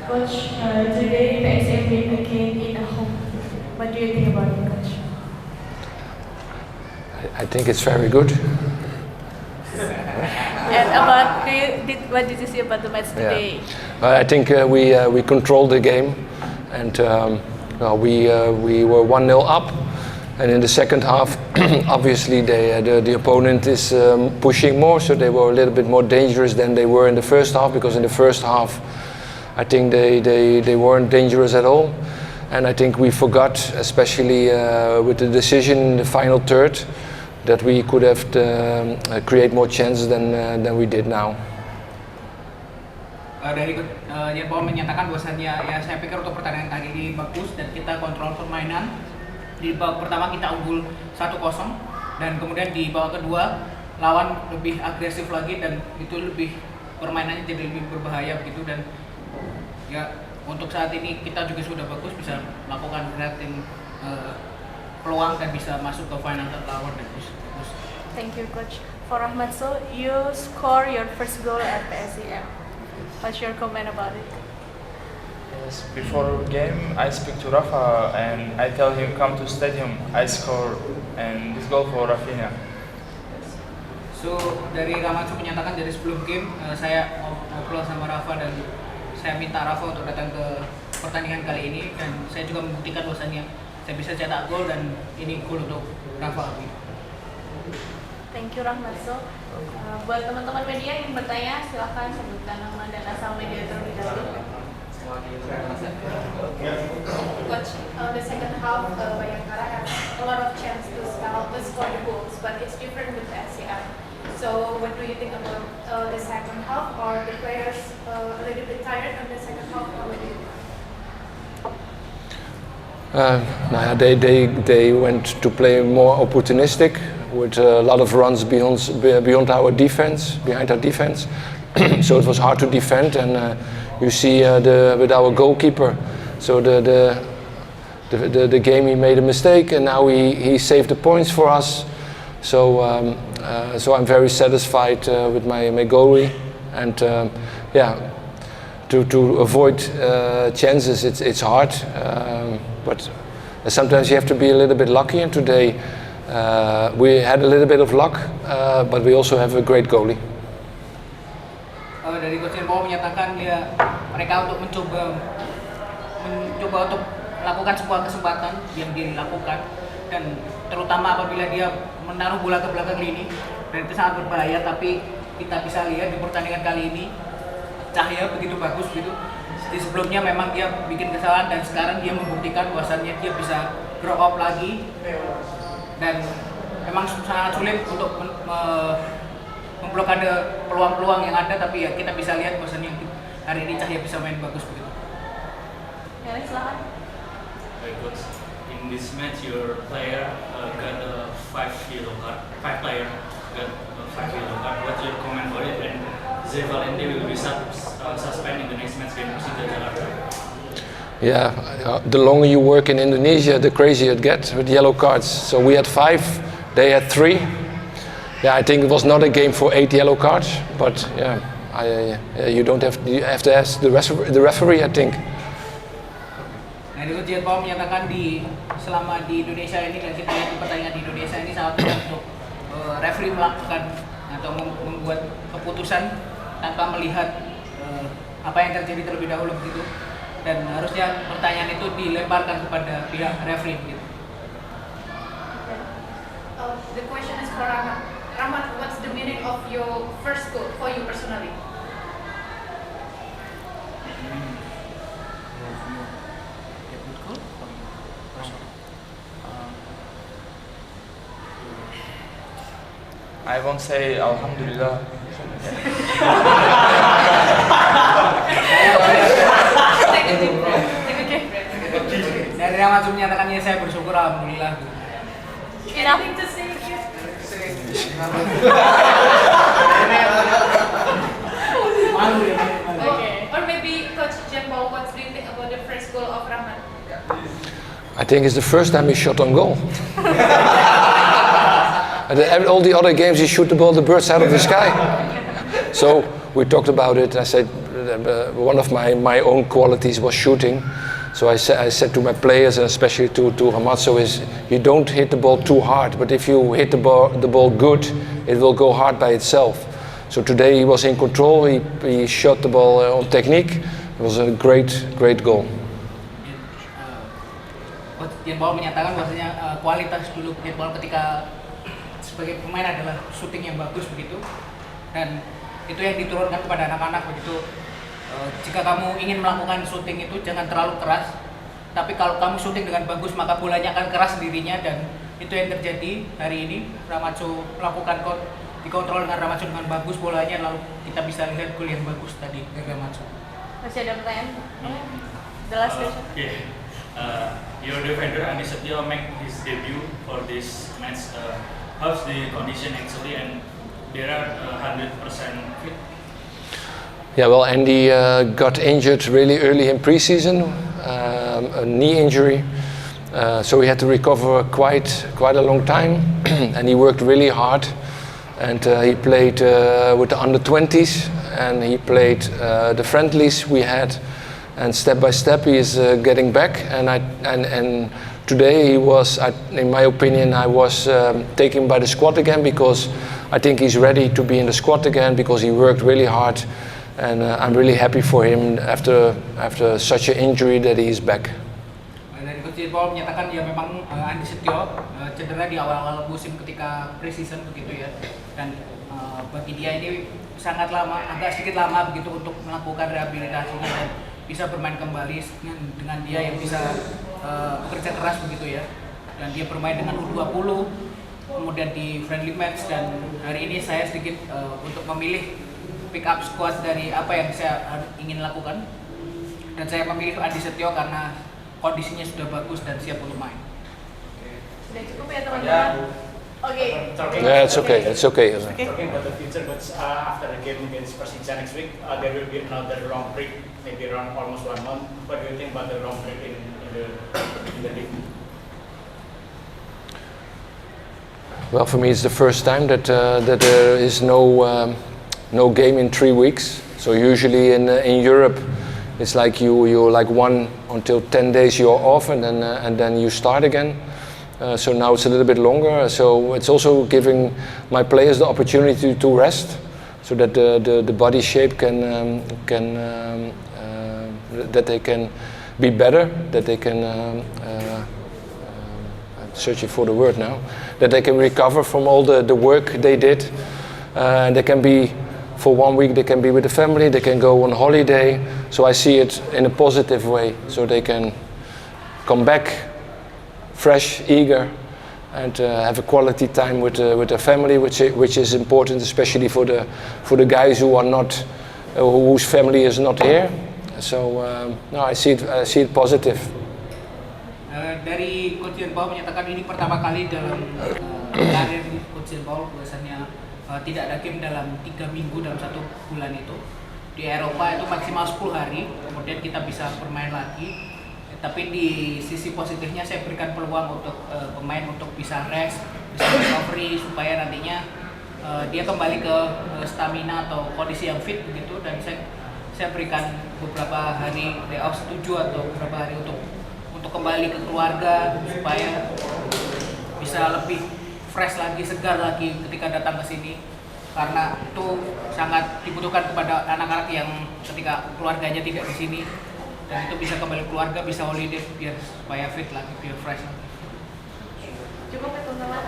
Coach, today PSM win again in a home. What do you think about it, Coach? I think it's very good. And what did you see about the match today? I think we controlled the game, and we were 1-0 up, and in the second half, obviously the opponent is pushing more, so they were a little bit more dangerous than they were in the first half. Because in the first half, I think they weren't dangerous at all, and I think we forgot, especially with the decision in the final third, that we could have create more chances than we did now. Dari Jan Paul menyatakan bahwasannya ya saya pikir untuk pertandingan kali ini bagus dan kita kontrol permainan. Di babak pertama kita unggul 1-0 dan kemudian di babak kedua lawan lebih agresif lagi dan itu lebih permainannya jadi lebih berbahaya begitu, dan ya untuk saat ini kita juga sudah bagus bisa melakukan creating peluang dan bisa masuk ke final lawan dan bagus. Thank you, Coach. For Rahmat, so you score your first goal at PSM. What's your comment about it? Yes, before game, I speak to Rafa and I tell him come to stadium. I score and this goal for Rafinha. So dari Ramatsu menyatakan dari sebelum game saya ngobrol sama Rafa dan saya minta Rafa untuk datang ke pertandingan kali ini, dan saya juga membuktikan bahwasannya saya bisa cetak gol dan ini gol untuk Rafa. Thank you, Rahmat. So, buat teman-teman media yang bertanya, silahkan sebutkan nama dan asal media terlebih dahulu. Coach, the second half, Bayangkara has a lot of chance to score the goals, but it's different with SCM. So, what do you think about the second half? Are the players a little bit tired on the second half, or what do you think? They went to play more opportunistic with a lot of runs behind our defense. So it was hard to defend, and you see with our goalkeeper. So the game he made a mistake, and now he saved the points for us. So I'm very satisfied with my goalie, and to avoid chances it's hard, but sometimes you have to be a little bit lucky, and today we had a little bit of luck, but we also have a great goalie. Dari Coach Jan Paul menyatakan mereka untuk mencoba untuk melakukan sebuah kesempatan yang dilakukan, dan terutama apabila dia menaruh bola ke belakang lini, dan itu sangat berbahaya. Tapi kita bisa lihat di pertandingan kali ini Cahya begitu bagus gitu. Di sebelumnya memang dia bikin kesalahan, dan sekarang dia membuktikan bahwasannya dia bisa grow up lagi, dan memang sangat sulit untuk memblokade peluang-peluang yang ada, tapi ya kita bisa lihat bahwasannya hari ini Cahya bisa main bagus begitu. Ya, silakan. Coach, in this match your player got a 5 yellow card. 5 player got a 5 yellow card. What's your comment for it? And Zé Valente will be suspended in the next match game Persija Jakarta. Yeah, the longer you work in Indonesia, the crazier it gets with yellow cards. So we had 5, they had 3. Yeah, I think it was not a game for 8 yellow cards, but yeah, you have to ask the referee, I think. Nah, itu Jan Paul menyatakan selama di Indonesia ini, dan kita lihat di pertandingan di Indonesia ini sangat mudah untuk referee melakukan atau membuat keputusan tanpa melihat apa yang terjadi terlebih dahulu begitu, dan harusnya pertanyaan itu dilemparkan kepada pihak referee gitu. The question is for Rahmat. Rahmat, what's the meaning of your first goal for you personally? I won't say Alhamdulillah. Dari Ramatsu menyatakan ya saya bersyukur alhamdulillah. Anything to say? Okay. Or maybe Coach Jan Paul, what do you think about the first goal of Rahmat? I think it's the first time he shot on goal. And all the other games he shoot the ball, the birds out of the sky. So we talked about it. I said one of my own qualities was shooting. So I said to my players, and especially to Ramazzo, is you don't hit the ball too hard, but if you hit the ball good, it will go hard by itself. So today he was in control, he shot the ball on technique. It was a great goal. Coach Jenbol menyatakan bahwasanya kualitas dulu Jenbol ketika sebagai pemain adalah shooting yang bagus begitu, dan itu yang diturunkan kepada anak-anak begitu. Jika kamu ingin melakukan shooting itu jangan terlalu keras, tapi kalau kamu shooting dengan bagus maka bolanya akan keras sendirinya, dan itu yang terjadi hari ini. Ramazzo melakukan dikontrol dengan Ramazzo dengan bagus bolanya, lalu kita bisa lihat gol yang bagus tadi dari Ramazzo. Masih ada pertanyaan? The last question. Your defender Andi Setio make his debut for this match. How's the condition actually, and there are 100% fit? Yeah, well, Andy got injured really early in pre-season, a knee injury, so he had to recover quite a long time, and he worked really hard, and he played with the under-20s, and he played the friendlies we had, and step by step he is getting back, and today he was, in my opinion, I was taken by the squad again, because I think he's ready to be in the squad again, because he worked really hard. And I'm really happy for him after such an injury that he's back. Dari Coach Jenbol menyatakan ya memang Andi Setio cedera di awal-awal musim ketika pre-season begitu ya, dan bagi dia ini sangat lama, agak sedikit lama begitu untuk melakukan rehabilitasinya dan bisa bermain kembali dengan dia yang bisa bekerja keras begitu ya, dan dia bermain dengan U20 kemudian di friendly match, dan hari ini saya sedikit untuk memilih pick up squad dari apa yang saya ingin lakukan, dan saya memilih Andi Setio karena kondisinya sudah bagus dan siap untuk main. Sudah cukup ya teman-teman? Okay. Yeah, it's okay. It's okay. Talking about the future, but after the game against Persija next week, there will be another long break, maybe around almost 1 month. What do you think about the long break in the league? Well, for me, it's the first time that there is no game in 3 weeks. So usually in Europe, it's like you like 1 until 10 days you're off, and then you start again. So now it's a little bit longer. So it's also giving my players the opportunity to rest, so that the body shape can that they can be better, that they can I'm searching for the word now, that they can recover from all the work they did, and they can be. For 1 week they can be with the family, they can go on holiday, so I see it in a positive way, so they can come back fresh, eager, and have a quality time with their family, which is important, especially for the guys who are not, whose family is not here. So no, I see it positive. Dari Coach Jenbol menyatakan ini pertama kali dalam karir Coach Jenbol biasanya tidak ada game dalam 3 minggu dalam 1 bulan itu. Di Eropa itu maksimal 10 hari, kemudian kita bisa bermain lagi. Tapi di sisi positifnya saya berikan peluang untuk pemain untuk bisa rest, bisa recovery, supaya nantinya dia kembali ke stamina atau kondisi yang fit begitu, dan saya berikan beberapa hari day off, 7 atau beberapa hari untuk kembali ke keluarga, supaya bisa lebih fresh lagi, segar lagi ketika datang ke sini, karena itu sangat dibutuhkan kepada anak-anak yang ketika keluarganya tidak di sini, dan itu bisa kembali keluarga, bisa holiday biar supaya fit lagi, biar fresh lagi. Cukup ya teman-teman?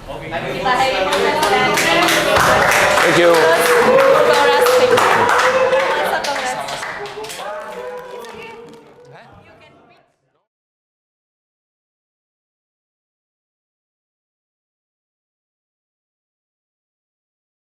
Okay. Kita akhiri podcast. Thank you.